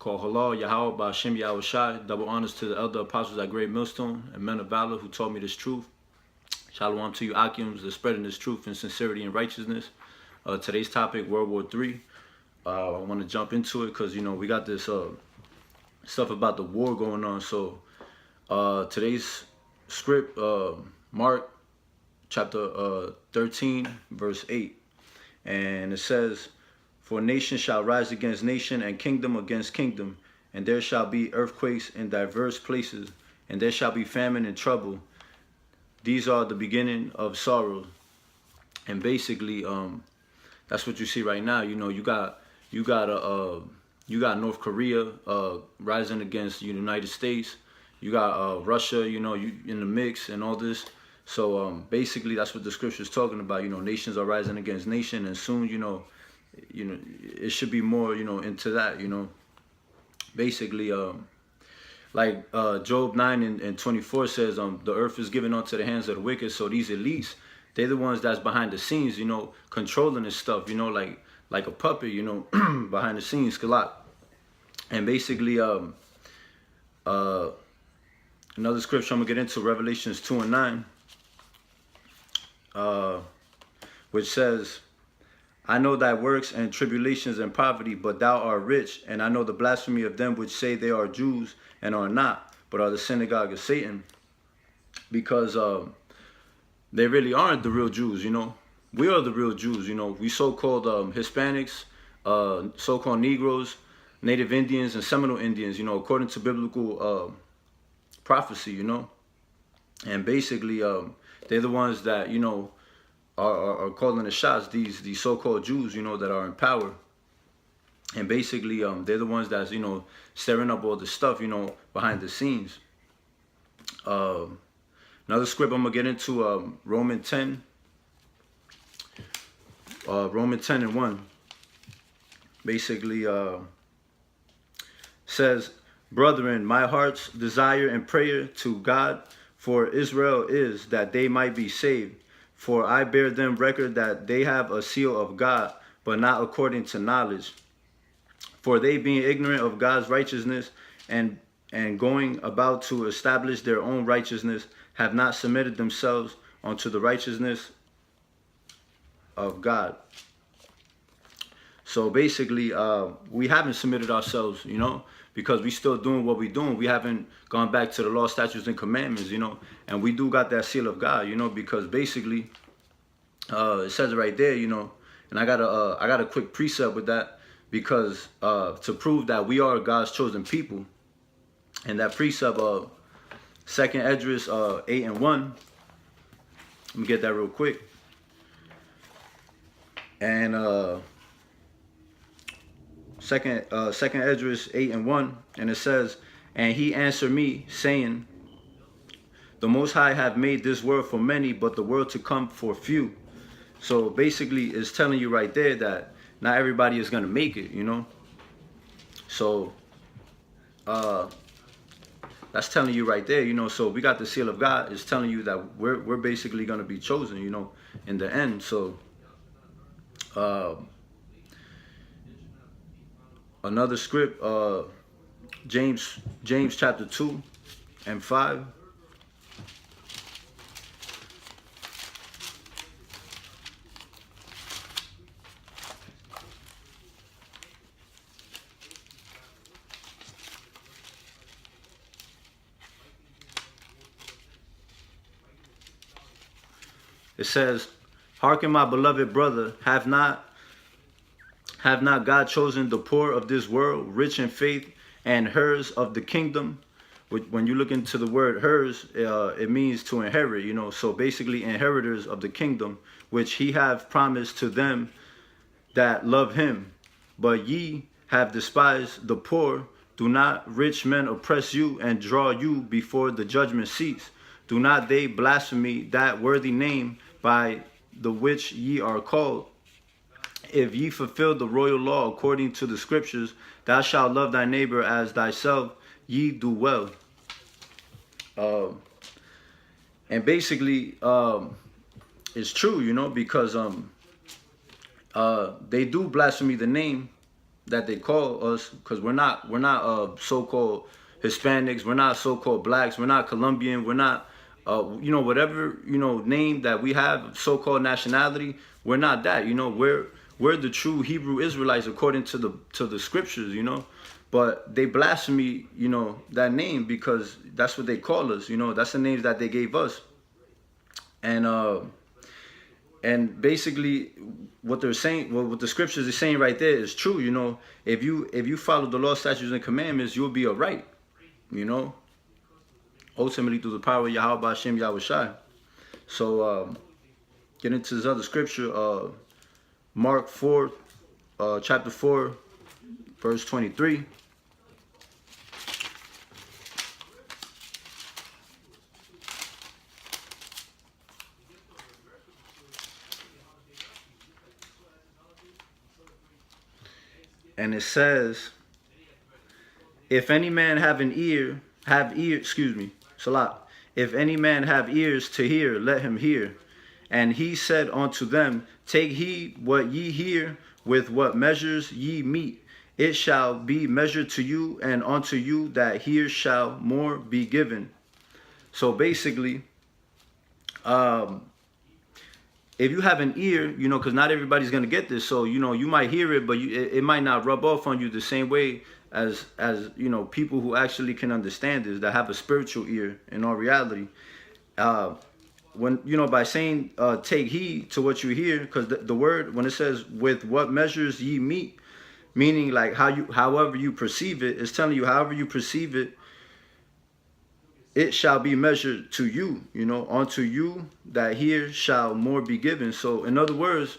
called Halal Yahweh by Hashem Yahweh Shai. Double honors to the elder apostles at Great Millstone and men of valor who taught me this truth. Shalom to you, Akims, the spreading this truth in sincerity and righteousness. Today's topic, World War III. I want to jump into it because, you know, we got this stuff about the war going on. So today's script, Mark chapter 13, verse 8. And it says, "For nation shall rise against nation, and kingdom against kingdom, and there shall be earthquakes in diverse places, and there shall be famine and trouble. These are the beginning of sorrow." And basically, that's what you see right now. You know, you got North Korea rising against the United States. You got Russia, you know, in the mix and all this. So basically, that's what the scripture is talking about. You know, nations are rising against nation, and soon, you know, it should be more, you know, into that. You know, basically, like Job 9 and 24 says, the earth is given unto the hands of the wicked. So these elites, they're the ones that's behind the scenes, you know, controlling this stuff. You know, like a puppet, you know, behind the scenes, Kalak. And basically, another scripture I'm gonna get into, Revelations 2 and 9. Which says, "I know thy works and tribulations and poverty, but thou art rich, and I know the blasphemy of them which say they are Jews and are not, but are the synagogue of Satan." Because they really aren't the real Jews, you know. We are the real Jews, you know. We so-called Hispanics, so-called Negroes, Native Indians, and Seminole Indians, you know, according to biblical prophecy, you know. And basically, they're the ones that, you know, are calling the shots, these so-called Jews, you know, that are in power. And basically, they're the ones that's, you know, stirring up all this stuff, you know, behind the scenes. Another script I'm going to get into, Romans 10 and 1. Basically, says, "Brethren, my heart's desire and prayer to God for Israel is that they might be saved. For I bear them record that they have a seal of God, but not according to knowledge. For they, being ignorant of God's righteousness and going about to establish their own righteousness, have not submitted themselves unto the righteousness of God." So basically, we haven't submitted ourselves, you know, because we still doing what we doing. We haven't gone back to the law, statutes, and commandments, you know. And we do got that seal of God, you know, because basically, it says it right there, you know. And I got a quick precept with that, because to prove that we are God's chosen people. And that precept, 2nd Esdras 8 and 1. Let me get that real quick. And Second Esdras 8 and 1, and it says, "And he answered me, saying, The Most High have made this world for many, but the world to come for few." So basically, it's telling you right there that not everybody is gonna make it, you know. So that's telling you right there, you know. So we got the seal of God. It's telling you that we're basically gonna be chosen, you know, in the end. So another script, James chapter 2 and 5. It says, "Hearken, my beloved brother, have not God chosen the poor of this world, rich in faith, and hers of the kingdom?" When you look into the word hers, it means to inherit, you know. So basically, inheritors of the kingdom, which he hath promised to them that love him. But ye have despised the poor. Do not rich men oppress you and draw you before the judgment seats? Do not they blaspheme that worthy name by the which ye are called? If ye fulfill the royal law according to the scriptures, thou shalt love thy neighbor as thyself, ye do well. And basically, it's true, you know, because they do blaspheme the name that they call us, because we're not so-called Hispanics, we're not so-called blacks, we're not Colombian, we're not whatever name that we have, so-called nationality. We're not that. We're the true Hebrew Israelites according to the scriptures. But they blaspheme that name because that's what they call us. That's the names that they gave us. And basically what they're saying, what the scriptures are saying right there is true. If you follow the law, statutes, and commandments, you'll be all right. Ultimately through the power of Yahweh Hashem Yahushai. So get into this other scripture, Mark 4, chapter 4, verse 23. And it says, if any man have Salat. If any man have ears to hear, let him hear. And he said unto them, take heed what ye hear, with what measures ye meet. It shall be measured to you, and unto you that hear shall more be given. So basically, if you have an ear, because not everybody's going to get this. So, you might hear it, but it might not rub off on you the same way as people who actually can understand this, that have a spiritual ear in all reality. When, by saying, take heed to what you hear, because the word, when it says, with what measures ye meet, meaning like however you perceive it, it's telling you however you perceive it, it shall be measured to you, unto you that hear shall more be given. So in other words,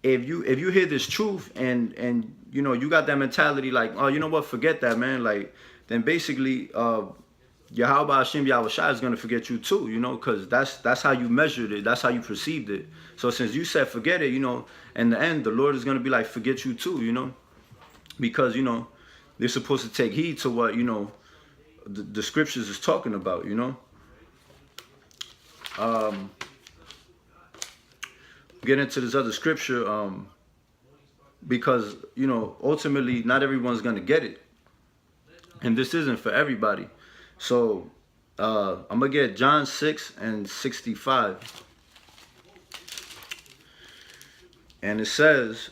if you hear this truth and you got that mentality like, oh, you know what, forget that, man, like, then basically Yahweh Hashem Yahushai is gonna forget you too, because that's how you measured it, that's how you perceived it. So since you said forget it, in the end the Lord is gonna be like, forget you too, because they're supposed to take heed to what the scriptures is talking about. Get into this other scripture, because ultimately not everyone's gonna get it, and this isn't for everybody. So I'm gonna get John 6:65, and it says,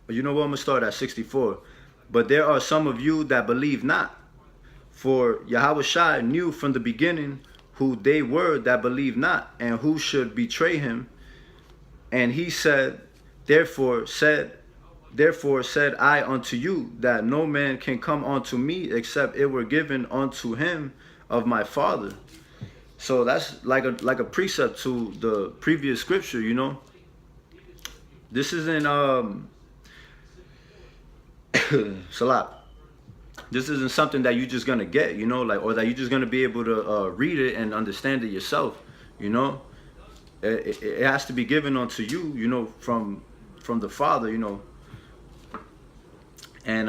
you know what, I'm gonna start at 64. But there are some of you that believe not. For Yahushua knew from the beginning who they were that believed not, and who should betray him. And he said, therefore said I unto you, that no man can come unto me except it were given unto him of my Father. So that's like a precept to the previous scripture. This isn't Salat. This isn't something that you're just gonna get, or that you're just gonna be able to read it and understand it yourself. It has to be given unto you, from the Father, and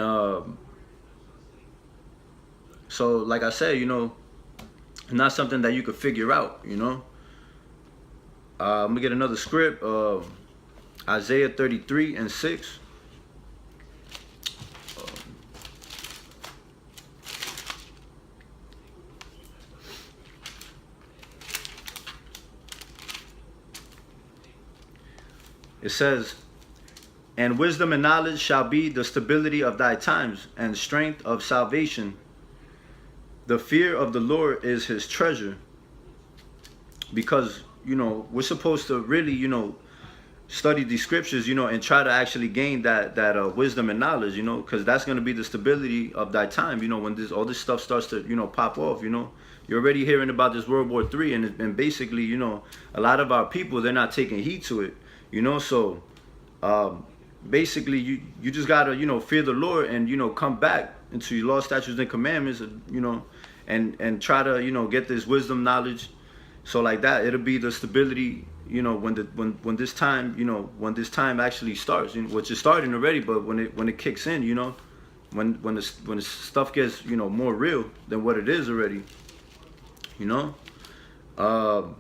so like I said, not something that you could figure out. I'm gonna get another script, Isaiah 33:6. It says, and wisdom and knowledge shall be the stability of thy times, and strength of salvation. The fear of the Lord is his treasure. Because, we're supposed to really, study these scriptures, and try to actually gain that wisdom and knowledge, because that's going to be the stability of thy time, when all this stuff starts to, pop off, You're already hearing about this WW3, and basically, a lot of our people, they're not taking heed to it. So basically you just gotta fear the Lord and come back into your law, statutes, and commandments, and try to get this wisdom, knowledge. So like that, it'll be the stability when this time actually starts, which is starting already, but when it kicks in, when the stuff gets more real than what it is already, Got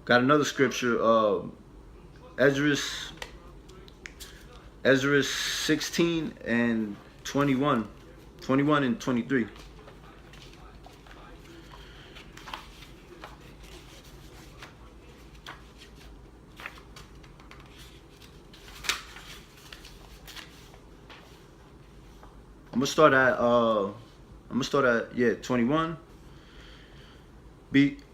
another scripture. Ezra's 16 and 21, 21 and 23. I'm gonna start at 21.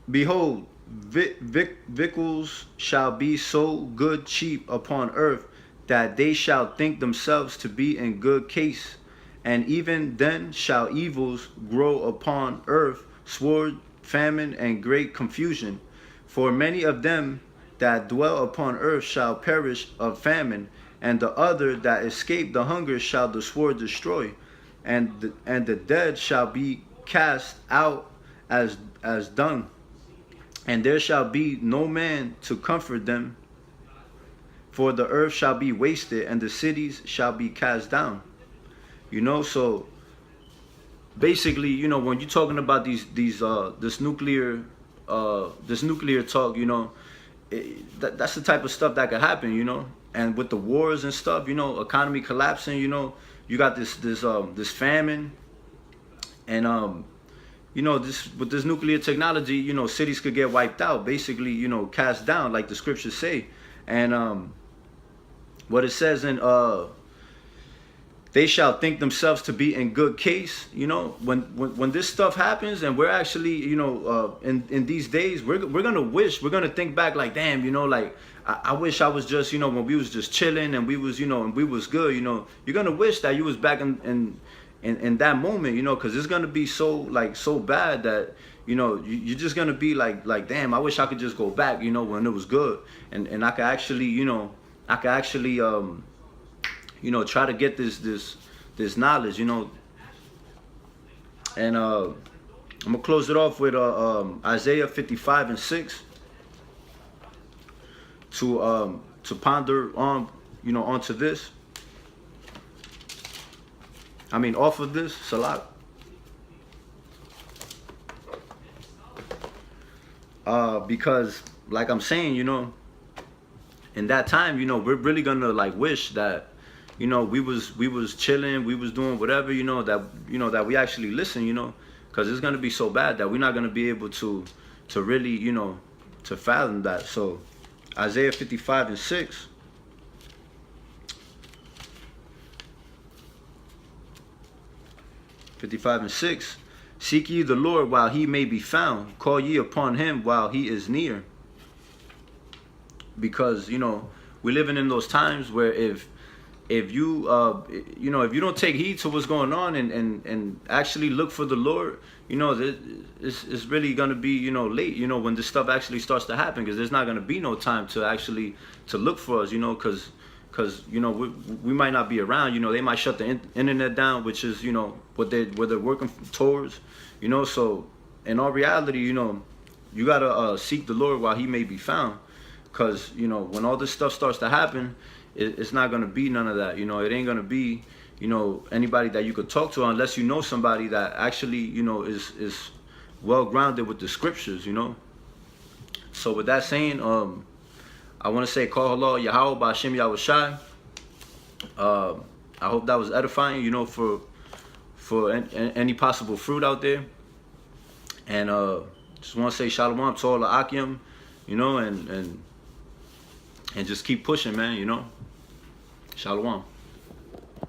Behold, victuals shall be so good cheap upon earth, that they shall think themselves to be in good case. And even then shall evils grow upon earth, sword, famine, and great confusion. For many of them that dwell upon earth shall perish of famine, and the other that escape the hunger shall the sword destroy. And the dead shall be cast out as dung, and there shall be no man to comfort them. For the earth shall be wasted, and the cities shall be cast down. You know, so basically, you know, when you're talking about this nuclear talk, you know, that's the type of stuff that could happen, you know. And with the wars and stuff, you know, economy collapsing, you know, you got this famine, and you know, with this nuclear technology, you know, cities could get wiped out, basically, you know, cast down, like the scriptures say. And what it says in they shall think themselves to be in good case. You know, when this stuff happens, and we're actually, you know, in these days, we're gonna think back like, damn, you know, like I wish I was just, you know, when we was just chilling and we was, you know, and we was good, you know. You're gonna wish that you was back in that moment, you know, because it's gonna be so bad that, you know, you're just gonna be like, damn, I wish I could just go back, you know, when it was good, and I could actually, you know, you know, try to get this knowledge, you know. And I'm gonna close it off with Isaiah 55 and 6 to ponder on, you know, onto this. I mean, off of this, Salat. Because, like I'm saying, you know, in that time, you know, we're really gonna like wish that, you know, we was chilling, we was doing whatever, you know, that we actually listen, you know, because it's gonna be so bad that we're not gonna be able to really, you know, to fathom that. So Isaiah 55 and 6. Seek ye the Lord while he may be found. Call ye upon him while he is near. Because, you know, we're living in those times where if you you know, if you don't take heed to what's going on and actually look for the Lord, you know, it's really gonna be, you know, late, you know, when this stuff actually starts to happen, because there's not gonna be no time to actually to look for us, you know, because you know, we might not be around, you know. They might shut the internet down, which is, you know, what they're working towards, you know. So in all reality, you know, you gotta seek the Lord while he may be found, because, you know, when all this stuff starts to happen, it's not gonna be none of that, you know. It ain't gonna be, you know, anybody that you could talk to, unless you know somebody that actually, you know, is well grounded with the scriptures, you know. So with that saying, I want to say, Call Allah Yahweh Ba'Shem Yahushai. I hope that was edifying, you know, for any possible fruit out there. And just want to say Shalom to all the Akim, you know, and just keep pushing, man, you know. Shalom.